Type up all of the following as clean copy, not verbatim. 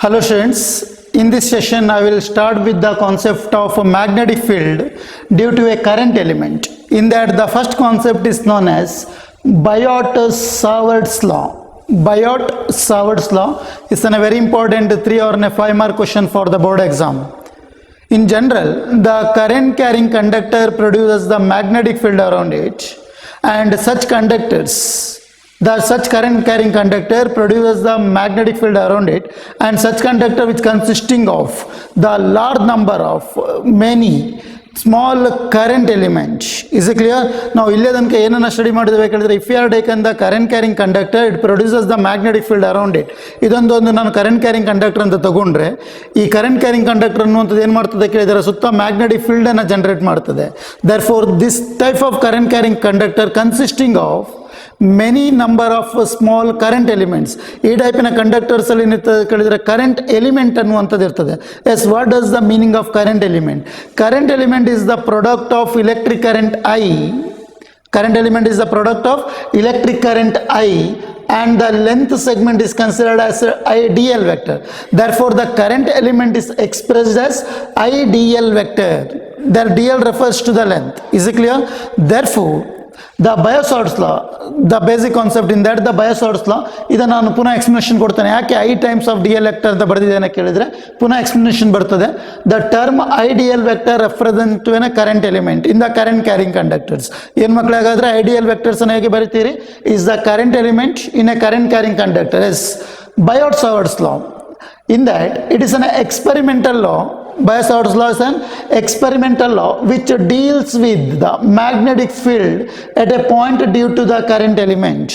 Hello students, in this session I will start with the concept of a magnetic field due to a current element. In that the first concept is known as Biot-Savart's law. Biot-Savart's law is a very important 3 or 5 mark question for the board exam. In general, the current carrying conductor produces the magnetic field around it, and such current carrying conductor produces the magnetic field around it, and such conductor which consisting of the large number of many small current elements. Is it clear? Now ille danke ಏನನ್ನ study ಮಾಡಿದವೆ ಹೇಳಿದ್ರೆ, if you are taken the current carrying conductor, it produces the magnetic field around it. ಇದೊಂದು ನಾನು current carrying conductor ಅಂತ ತಗೊಂಡ್ರೆ, ಈ current carrying conductor ಅನ್ನುವಂಥದ್ದು ಏನು ಮಾಡ್ತದೆ ಕೇಳಿದರೆ ಸುತ್ತ magnetic field ಅನ್ನು ಜನರೇಟ್ ಮಾಡ್ತದೆ. Therefore this type of current carrying conductor consisting of many number of small current elements. ಈ ಟೈಪಿನ ಕಂಡಕ್ಟರ್ಸ್ ಅಲ್ಲಿ ಕೇಳಿದ್ರೆ ಕರೆಂಟ್ ಎಲಿಮೆಂಟ್ ಅನ್ನುವಂಥದ್ದು ಇರ್ತದೆ. Yes, what does the meaning of current element? Current element is the product of electric current I. Current element is the product of electric current I, and the length segment is considered as IDL vector. Therefore the current element is expressed as IDL vector. The DL refers to the length. Is it clear? Therefore the Biot-Savart's law, the basic concept in that, the Biot-Savart's law, ಇದನ್ನು ನಾನು ಪುನಃ explanation ಕೊಡ್ತೇನೆ. ಯಾಕೆ I times of DL vector ಅಂತ ಬರೆದಿದ್ದೇನೆ ಕೇಳಿದರೆ ಪುನಃ explanation ಬರ್ತದೆ. The term IDL vector represents to a current element in the current carrying conductors. ಏನು ಮಕ್ಕಳೇ, ಹಾಗಾದರೆ IDL vectors ಅನ್ನು ಹೇಗೆ ಬರೀತೀರಿ? is the current element in a current carrying conductor. Yes, Biot-Savart's law. In that it is an experimental law. Biot-Savart's law is an experimental law which deals with the magnetic field at a point due to the current element.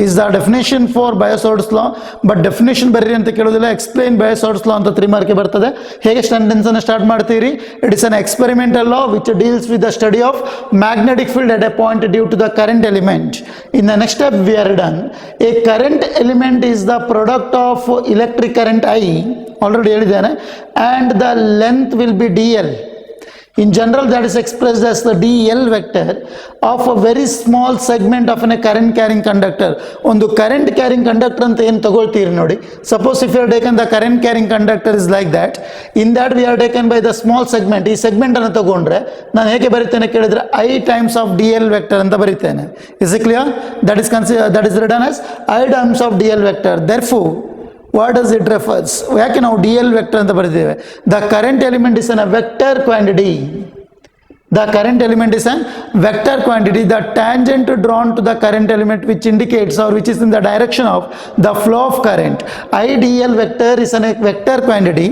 Is the definition for Biot-Savart's law. But definition ಬರ್ರಿ ಅಂತ ಕೇಳೋದಿಲ್ಲ, explain Biot-Savart's law ಅಂತ 3 mark ಬರ್ತದೆ. ಹೇಗೆ sentence ಅನ್ನು start ಮಾಡ್ತೀರಿ? It is an experimental law which deals with the study of magnetic field at a point due to the current element. In the next step we are done. A current element is the product of electric current I, already ಹೇಳಿದ್ದೇನೆ, and the length will be DL. In general that is expressed as the DL vector of a very small segment of a current carrying conductor. ಒಂದು current carrying conductor ಅಂತ ಏನು ತಗೊಳ್ತೀರಿ ನೋಡಿ, suppose if you are taken the current carrying conductor is like that, in that we are taken by the small segment. ಈ segment ಅನ್ನು ತಗೊಂಡ್ರೆ ನಾನು ಹೇಗೆ ಬರೀತೇನೆ ಕೇಳಿದ್ರೆ I times of DL vector ಅಂತ ಬರೀತೇನೆ. Is it clear? That is written as I times of DL vector. Therefore what does it refers? ಯಾಕೆ ನಾವು DL vector ಅಂತ ಬರೆದಿದ್ದೇವೆ? The current element is a vector quantity. The current element is a vector quantity. The tangent drawn to the current element which indicates or which is in the direction of the flow of current. IDL vector is a vector quantity.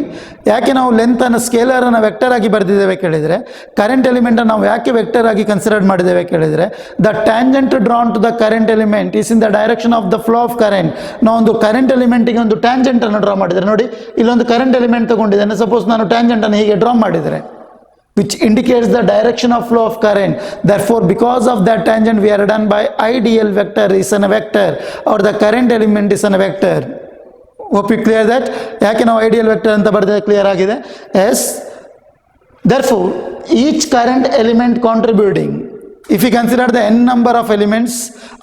ಯಾಕೆ ನಾವು length ಅನ್ನು scalar ಅನ್ನು vector ಆಗಿ ಬರೆದಿದ್ದೇವೆ ಕೇಳಿದರೆ, current element ಅನ್ನು ನಾವು ಯಾಕೆ ವೆಕ್ಟರ್ ಆಗಿ ಕನ್ಸಿಡರ್ ಮಾಡಿದ್ದೇವೆ ಕೇಳಿದರೆ, the tangent drawn to the current element is in the direction of the flow of current. ನಾವು ಒಂದು ಕರೆಂಟ್ ಎಲಿಮೆಂಟ್ಗೆ ಒಂದು ಟ್ಯಾಂಜೆಂಟ್ ಅನ್ನು ಡ್ರಾ ಮಾಡಿದರೆ ನೋಡಿ, ಇಲ್ಲೊಂದು ಕರೆಂಟ್ ಎಲಿಮೆಂಟ್ ತಗೊಂಡಿದ್ದೇನೆ, ಸಪೋಸ್ ನಾನು ಟ್ಯಾಂಜೆಂಟ್ ಅನ್ನು ಹೀಗೆ ಡ್ರಾ ಮಾಡಿದರೆ which indicates the direction of flow of current. Therefore because of that tangent we are done by IDL vector is a vector, or the current element is a vector. Hope you clear that. ಯಾಕೆ ನಾವು IDL vector ಅಂತ ಬರೆದಿದೆ clear ಆಗಿದೆ? Yes. Therefore each current element contributing, if you consider the n number of elements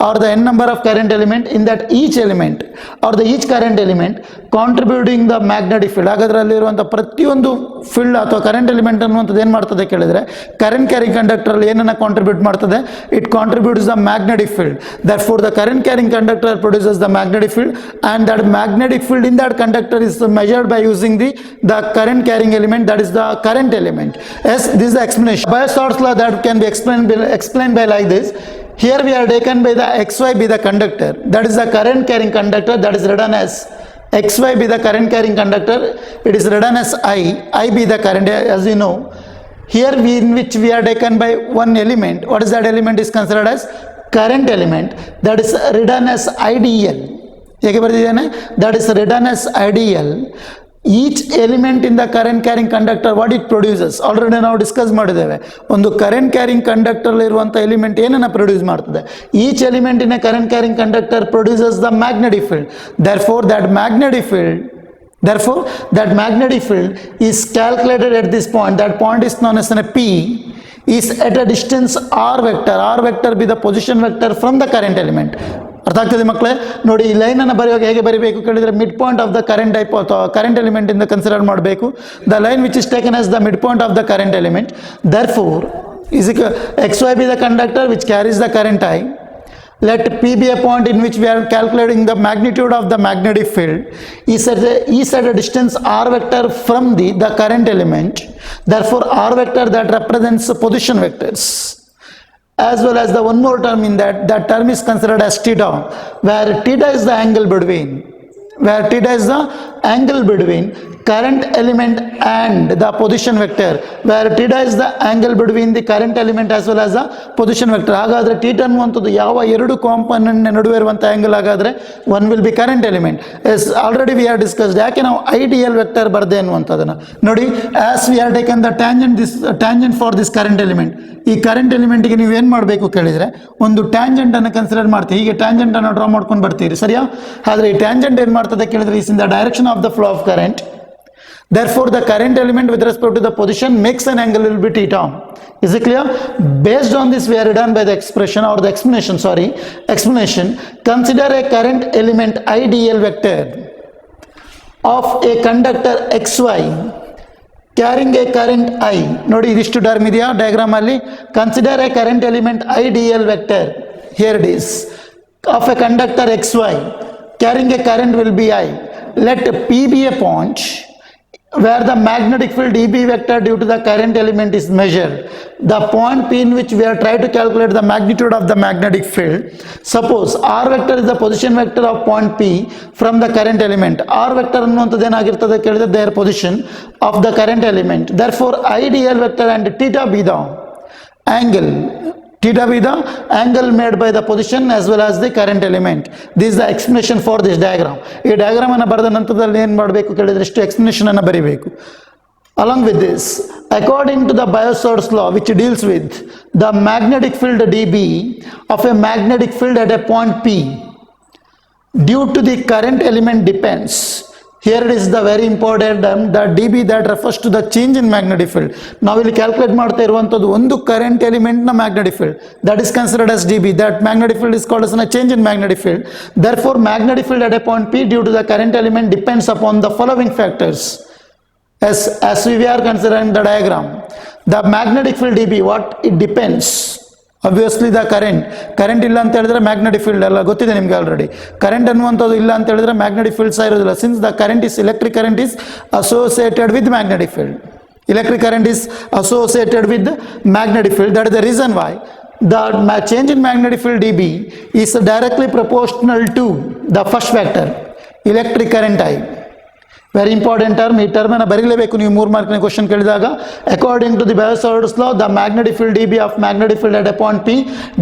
or the n number of current element, in that each element or the each current element contributing the magnetic field, ಹಾಗಾದ್ರೆ ಅಲ್ಲಿರುವಂಥ ಪ್ರತಿಯೊಂದು field ಅಥವಾ current element ಅನ್ನುವಂಥದ್ದು ಏನು ಮಾಡ್ತದೆ ಕೇಳಿದರೆ, current carrying conductor ಅಲ್ಲಿ ಏನನ್ನು ಕಾಂಟ್ರಿಬ್ಯೂಟ್ ಮಾಡ್ತದೆ? It contributes the magnetic field. Therefore the current carrying conductor produces the magnetic field, and that magnetic field in that conductor is measured by using the current carrying element, that is the current element. Yes, this is the explanation. Biot-Savart's law that can be explained by like this. Here we are taken by the XY be the conductor, that is the current carrying conductor, that is written as XY be the current carrying conductor, it is written as I be the current, as you know. Here in which we are taken by one element, what is that element is considered as current element, that is written as IDL. ಹೇಗೆ ಬರೆದಿದ್ದೇನೆ? That is written as IDL. Each element in the current carrying conductor, what it produces, already ನಾವು discuss ಮಾಡಿದ್ದೇವೆ. ಒಂದು current carrying conductor ಇರುವಂಥ element ಏನನ್ನು produce ಮಾಡ್ತದೆ? Each element in a current carrying conductor produces the magnetic field. Therefore that magnetic field is calculated at this point. That point is known as a P, is at a distance r vector. R vector be the position vector from the current element. ಅರ್ಥ ಆಗ್ತದೆ ಮಕ್ಕಳೇ? ನೋಡಿ ಈ ಲೈನನ್ನು ಬರೆಯುವಾಗ ಹೇಗೆ ಬರೀಬೇಕು ಕೇಳಿದರೆ mid point of the current type ಅಥವಾ ಕರೆಂಟ್ ಎಲಿಮೆಂಟ್ ಇಂದ ಕನ್ಸಿಡರ್ ಮಾಡಬೇಕು. The line which is taken as the mid point of the current element. Therefore is xy be the conductor which carries the current I. Let P be a point in which we are calculating the magnitude of the magnetic field. E set a distance r vector from the current element. Therefore r vector that represents position vectors, as well as the one more term in that term is considered as theta, where theta is the angle between current element and the position vector, where theta is the angle between the current element as well as the position vector. ಹಾಗಾದರೆ theta ಅನ್ನುವಂಥದ್ದು ಯಾವ ಎರಡು component ನಡುವೆ ಇರುವಂಥ angle ಹಾಗಾದರೆ one will be current element. As already we have discussed, ಯಾಕೆ ನಾವು ideal vector ಬರ್ದೆ ಅನ್ನುವಂಥದ್ದನ್ನು ನೋಡಿ. as we have taken the tangent for this current element, ಈ ಕರೆಂಟ್ ಎಲಿಮೆಂಟ್ಗೆ ನೀವು ಏನು ಮಾಡಬೇಕು ಕೇಳಿದರೆ ಒಂದು ಟ್ಯಾಂಜೆಂಟ್ ಅನ್ನು ಕನ್ಸಿಡರ್ ಮಾಡ್ತೀವಿ. ಹೀಗೆ ಟ್ಯಾಂಜೆಂಟ್ ಅನ್ನು ಡ್ರಾ ಮಾಡ್ಕೊಂಡು ಬರ್ತೀರಿ, ಸರಿಯಾ? ಆದರೆ ಈ ಟ್ಯಾಂಜೆಂಟ್ ಏನು ಮಾಡ್ತದೆ ಕೇಳಿದರೆ is in the direction of the flow of current. Therefore, the current element with respect to the position makes an angle will be theta. Is it clear? Based on this, we are done by the expression or the explanation. Consider a current element IDL vector of a conductor XY carrying a current I. ನೋಡಿ ಇದಿಷ್ಟು term ಇದೆಯಾ diagram ಅಲ್ಲಿ? Consider a current element IDL vector. Here it is. Of a conductor XY carrying a current will be I. Let P be a point where the magnetic field EB vector due to the current element is measured. The point P in which we are trying to calculate the magnitude of the magnetic field. Suppose R vector is the position vector of point P from the current element. R vector ಅನ್ನುವಂಥದ್ದು ಏನಾಗಿರ್ತದೆ ಕೇಳಿದ್ರೆ their position of the current element. Therefore IDL vector and theta be the angle. Theta be the angle made by the position as well as the current element. This is the explanation for this diagram. ಈ diagram ಅನ್ನು ಬರೆದ ನಂತರದಲ್ಲಿ ಏನು ಮಾಡಬೇಕು ಕೇಳಿದ್ರೆ ಇಷ್ಟು explanation ಅನ್ನು ಬರೀಬೇಕು. Along with this, according to the Biot-Savart's law which deals with the magnetic field dB of a magnetic field at a point P due to the current element depends. Here it is the very important term, the dB that refers to the change in magnetic field. ನಾವು ಇಲ್ಲಿ calculate ಮಾಡ್ತಾ ಇರುವಂಥದ್ದು ಒಂದು current ಎಲಿಮೆಂಟ್ನ magnetic field, that is considered as dB. That magnetic field is called as a change in magnetic field. Therefore, magnetic field at a point P due to the current element depends upon the following factors. As we are considering the diagram, the magnetic field dB, what it depends. Obviously the current ಇಲ್ಲ ಅಂತ ಹೇಳಿದ್ರೆ magnetic field ಎಲ್ಲ ಗೊತ್ತಿದೆ ನಿಮ್ಗೆ already. Current ಅನ್ನುವಂಥದ್ದು ಇಲ್ಲ ಅಂತ ಹೇಳಿದ್ರೆ ಮ್ಯಾಗ್ನೆಟಿಕ್ ಫೀಲ್ಡ್ ಸಹ ಇರೋದಿಲ್ಲ. Since the current is electric current is associated with magnetic field. Electric current is associated with magnetic field. That is the reason why the change in magnetic field dB is directly proportional to the first factor, electric current I. Very important term. ಈ ಟರ್ಮನ್ನು ಬರೀಲೇಬೇಕು ನೀವು 3 ಮಾರ್ಕ್ನ question ಕೇಳಿದಾಗ. According to the Biot-Savart's law, the magnetic field dB of magnetic field at a point P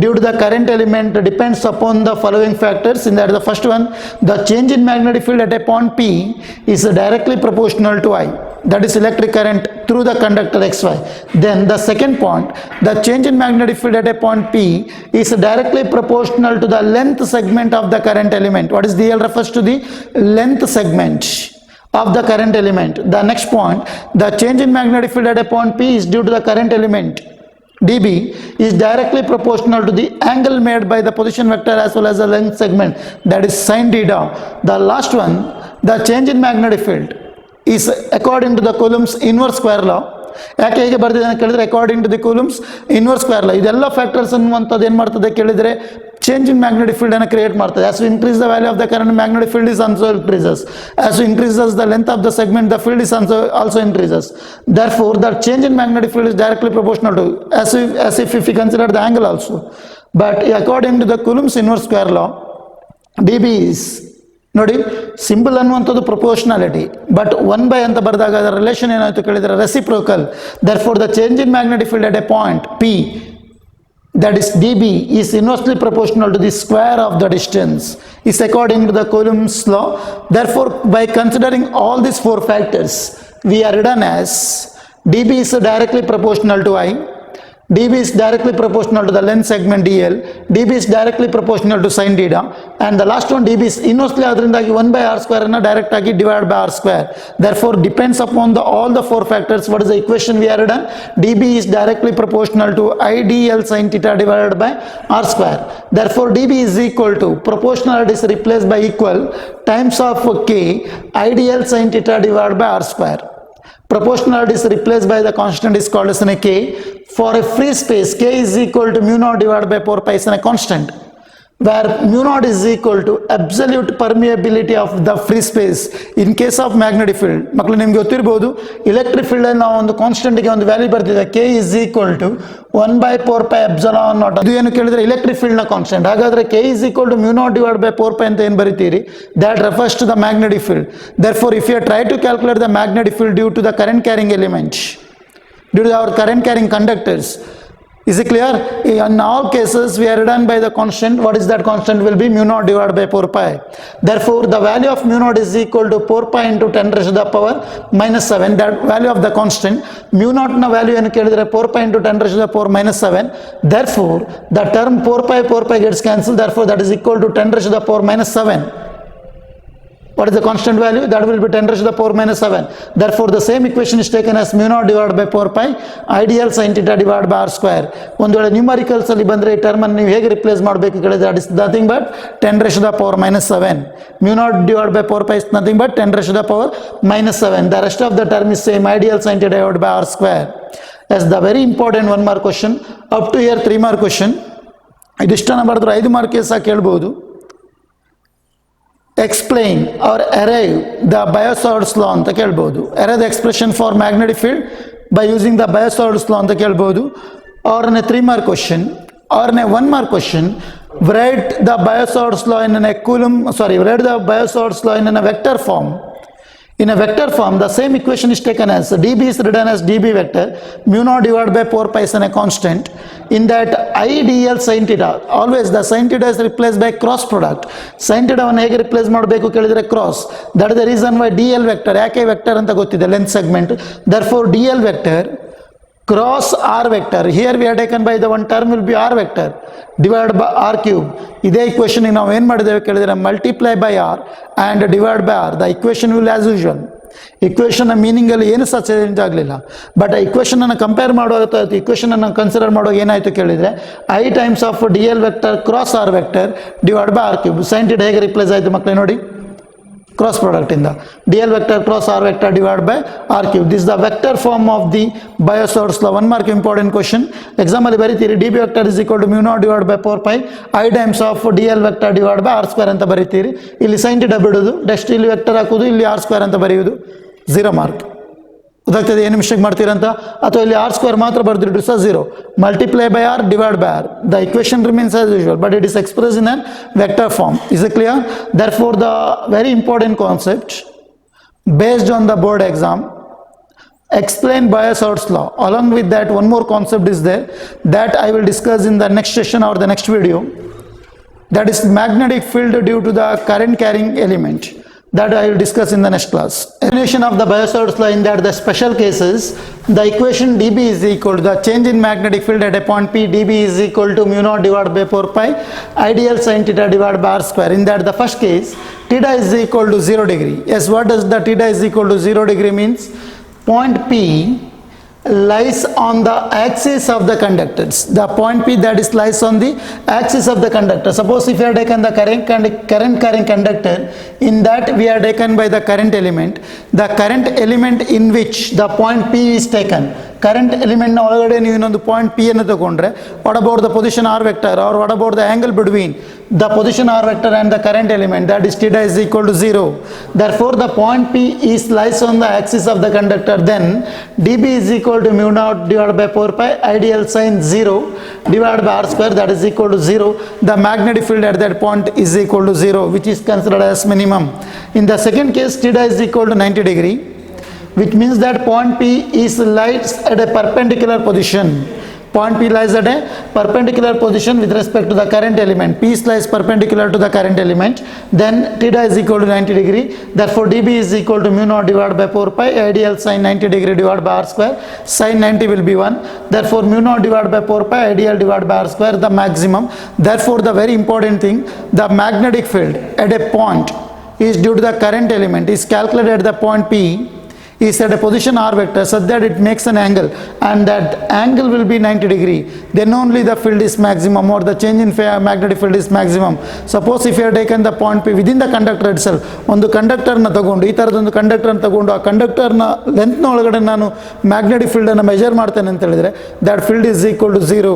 due to the current element depends upon the following factors. In that, the first one, the change in magnetic field at a point P is directly proportional to I, that is electric current through the conductor XY. Then the second point, the change in magnetic field at a point P is directly proportional to the length segment of the current element. What is DL refers to the length segment of the current element. The next point, the change in magnetic field at a point P is due to the current element dB is directly proportional to the angle made by the position vector as well as the length segment, that is sin theta. The last one, the change in magnetic field is according to the Coulomb's inverse square law. ಯಾಕೆ ಹೇಗೆ ಬರ್ದಿದೆ ಅಂತ ಕೇಳಿದ್ರೆ according to the Coulomb's inverse square law. ಇದೆಲ್ಲ factors ಅನ್ನುವಂಥದ್ದು ಏನು ಮಾಡ್ತದೆ ಕೇಳಿದರೆ change in magnetic field ಅನ್ನು ಕ್ರಿಯೇಟ್ ಮಾಡ್ತದೆ. as we increase the value of the current, magnetic field is also increases. as we increases the length of the segment, the field is also increases. Therefore, the change in magnetic field is directly proportional to as if we consider the angle also. But according to the Coulomb's inverse square law, dB is, ನೋಡಿ symbol ಅನ್ನುವಂಥದ್ದು proportionality, but 1 ಅಂತ ಬರೆದಾಗ ಅದರ relation ಏನಾಯಿತು ಕೇಳಿದರೆ reciprocal. Therefore, the change in magnetic field at a point P, that is dB, is inversely proportional to the square of the distance, is according to the Coulomb's law. Therefore, by considering all these 4 factors, we are written as dB is directly proportional to I, dB is directly proportional to the length segment dl, dB is directly proportional to sin theta, and the last one dB is inversely adrindagi 1 by r square and direct agi divided by r square. Therefore depends upon all the four factors. What is the equation we are done? dB is directly proportional to idl sin theta divided by r square. Therefore dB is equal to, proportionality is replaced by equal, times of k idl sin theta divided by r square. Proportionality is replaced by the constant is called as a k. For a free space, k is equal to mu naught divided by 4 pi is a constant, where mu naught is equal to absolute permeability of the free space. In case of magnetic field, ಮಕ್ಕಳು ನಿಮಗೆ ಗೊತ್ತಿರಬಹುದು, electric field ಅಲ್ಲಿ ನಾವು ಒಂದು constant ಗೆ ಒಂದು value ಬರ್ತಿದೆ, k is equal to 1 by 4 pi epsilon naught. ಅದು ಏನು ಕೇಳಿದ್ರೆ electric field ನ ಕಾನ್ಸ್ಟೆಂಟ್. ಹಾಗಾದ್ರೆ k is equal to mu naught divided by 4 pi ಅಂತ ಏನು ಬರೀತೀರಿ? That refers to the magnetic field. Therefore if you try to calculate the magnetic field due to the current carrying element, due to our current carrying conductors, is it clear? In all cases we are done by the constant. What is that constant? Will be mu naught divided by 4 pi. Therefore the value of mu naught is equal to 4 pi into 10 raised to the power minus 7. That value of the constant, mu naught na value enu kelidre 4 pi into 10 raised to the power minus 7. Therefore the term 4 pi gets cancelled. Therefore that is equal to 10 raised to the power minus 7. What is the constant value? That will be 10 raised to the power minus 7. Therefore the same equation is taken as mu naught divided by 4 pi ideal sin theta divided by r square. ಒಂದು ವೇಳೆ numericals ಅಲ್ಲಿ ಬಂದ್ರೆ ಈ term ಅನ್ನು ನೀವು ಹೇಗೆ replace ಮಾಡಬೇಕು ಕೇಳಿದ್ರೆ, that is nothing but 10 raised to the power minus 7. mu naught divided by 4 pi is nothing but 10 raised to the power minus 7. The rest of the term is same, ideal sin theta divided by r square. As the very important 1 mark question. Up to here 3 mark question. ಇದಿಷ್ಟನ್ನ ಬರೆದ್ರೆ 5 mark ಸಹ ಕೇಳಬಹುದು. Explain or arrive the Biot-Savart's law ಅಂತ ಕೇಳಬಹುದು. Arrive the expression for magnetic field by using the Biot-Savart's law ಅಂತ ಕೇಳಬಹುದು. Or in a 3 mark question, or in a 1 mark question, write the Biot-Savart's law in a Coulomb, write the Biot-Savart's law in a vector form. In a vector form, the same equation is taken as dB is written as dB vector, mu naught divided by 4 pi is a constant. In that idl sin theta, always the sin theta is replaced by cross product. Sin theta ವನ್ನು ಹೇಗೆ replace ಮಾಡಬೇಕು ಕೇಳಿದ್ರೆ cross. That is the reason why dl vector, ಯಾಕೆ vector ಅಂತ ಗೊತ್ತಿದೆ, length segment. Therefore dl vector cross r vector, here we are taken by the one term will be r vector divided by r cube. ಇದೇ equation ನಾವು ಏನು ಮಾಡಿದ್ದೇವೆ ಕೇಳಿದ್ರೆ multiply by r and divide by r. The equation will as usual. equation ನ meaning ಅಲ್ಲಿ ಏನು ಸಹ change ಆಗಲಿಲ್ಲ. ಬಟ್ equation ಅನ್ನು ಕಂಪೇರ್ ಮಾಡುವಾಗ, equation ಅನ್ನು ಕನ್ಸಿಡರ್ ಮಾಡುವಾಗ ಏನಾಯ್ತು ಕೇಳಿದ್ರೆ i times of dl vector cross r vector divided by r cube. sin theta ಹೇಗೆ ರಿಪ್ಲೇಸ್ ಆಯಿತು ಮಕ್ಕಳೇ ನೋಡಿ, cross product in the dl vector cross r vector divided by r cube. This is the vector form of the Biot-Savart's law. 1 mark important question. Exam ಅಲ್ಲಿ ಬರೀತೀರಿ db vector is equal to mu naught divided by 4 pi I times of dl vector divided by r square ಅಂತ ಬರೀತೀರಿ. ಇಲ್ಲಿ sin theta ಬಿಡೋದು, next ಇಲ್ಲಿ vector ಹಾಕೋದು, ಇಲ್ಲಿ r square ಅಂತ ಬರೆಯುವುದು. 0 mark. ಗೊತ್ತಾಗ್ತದೆ ಏನು ಮಿಸ್ಟೇಕ್ ಮಾಡ್ತೀರಂತ? ಅಥವಾ ಇಲ್ಲಿ r square ಮಾತ್ರ ಬರೆದಿಟ್ಟು ಸಹ 0. Multiply by r, divide by r. The equation remains as usual, but it is expressed in a vector form. Is it clear? Therefore the very important concept based on the board exam, explain Biot-Savart's law. Along with that, one more concept is there that I will discuss in the next session or the next video. That is magnetic field due to the current carrying element. That I will discuss in the next class. Explanation of the Biot-Savart's law in that the special cases, the equation dB is equal to the change in magnetic field at a point P, dB is equal to mu naught divided by 4 pi ideal sin theta divided by r square. In that the first case, theta is equal to 0 degree. Yes, what does the theta is equal to 0 degree means? Point P lies on the axis of the conductors. The point P that is lies on the axis of the conductor. Suppose if you are taken the current carrying conductor, in that we are taken by the current element. The current element in which the point P is taken. ಕರೆಂಟ್ ಎಲಿಮೆಂಟ್ನ ಒಳಗಡೆ ನೀವು ಇನ್ನೊಂದು point P ಅನ್ನು ತಗೊಂಡ್ರೆ, what about the position r vector or what about the angle between the position r vector and the current element, that is theta is equal to 0. Therefore the point P is lies on the axis of the conductor. Then dB is equal to mu naught divided by 4 pi ideal sin 0 divided by r square, that is equal to 0. The magnetic field at that point is equal to 0, which is considered as minimum. In the second case, theta is equal to 90 degree, which means that point P is lies at a perpendicular position. point P lies at a perpendicular position with respect to the current element. P lies perpendicular to the current element. Then theta is equal to 90 degree. Therefore, dB is equal to mu naught divided by 4 pi ideal sin 90 degree divided by r square. Sin 90 will be 1. Therefore, mu naught divided by 4 pi ideal divided by r square, the maximum. Therefore, the very important thing, the magnetic field at a point is due to the current element is calculated at the point P is at a position r vector such that it makes an angle, and that angle will be 90 degree. Then only the field is maximum, or the change in magnetic field is maximum. Suppose if you have taken the point P within the conductor itself, ಒಂದು ಕಂಡಕ್ಟರ್ನ ತಗೊಂಡು ಈ ಥರದೊಂದು ಕಂಡಕ್ಟರ್ನ ತಗೊಂಡು ಆ ಕಂಡಕ್ಟರ್ನ ಲೆಂತ್ನ ಒಳಗಡೆ ನಾನು ಮ್ಯಾಗ್ನೆಟಿಕ್ ಫೀಲ್ಡನ್ನು ಮೆಜರ್ ಮಾಡ್ತೇನೆ ಅಂತ ಹೇಳಿದರೆ that field is equal to 0.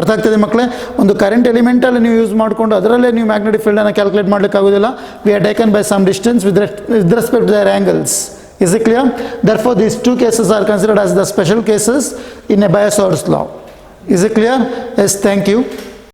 ಅರ್ಥ ಆಗ್ತದೆ ಮಕ್ಕಳೇ? ಒಂದು ಕರೆಂಟ್ ಎಲಿಮೆಂಟಲ್ಲಿ ನೀವು ಯೂಸ್ ಮಾಡಿಕೊಂಡು ಅದರಲ್ಲೇ ನೀವು ಮ್ಯಾಗ್ನೆಟಿಕ್ ಫೀಲ್ಡನ್ನು ಕ್ಯಾಲ್ಕುಲೇಟ್ ಮಾಡಲಿಕ್ಕೆ ಆಗೋದಿಲ್ಲ. We are taken by some distance with respect to their angles. Is it clear? Therefore, these two cases are considered as the special cases in a Bayes-Horst law. Is it clear? Yes, thank you.